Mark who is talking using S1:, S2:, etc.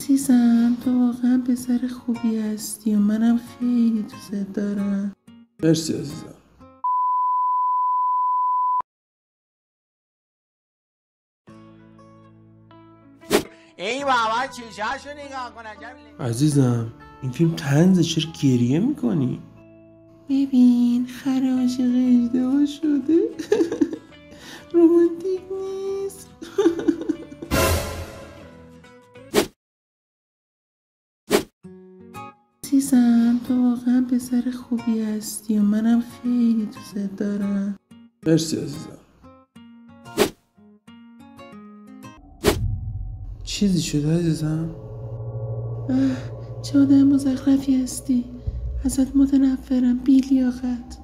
S1: عزیزم تو واقعا پسر خوبی هستی و منم خیلی دوست دارم.
S2: مرسی عزیزم.
S3: ای بابا چشاشو نگاه کن.
S2: عزیزم این فیلم طنزه، چرا گریه میکنی؟
S1: ببین خر عاشق اژدها شده. رومانتیک نیست. عزیزم تو واقعا پسر خوبی هستی و منم خیلی دوست دارم.
S2: مرسی عزیزم. چیزی شده عزیزم؟
S1: چه آدم مزخرفی هستی. ازت متنفرم بی لیاقت.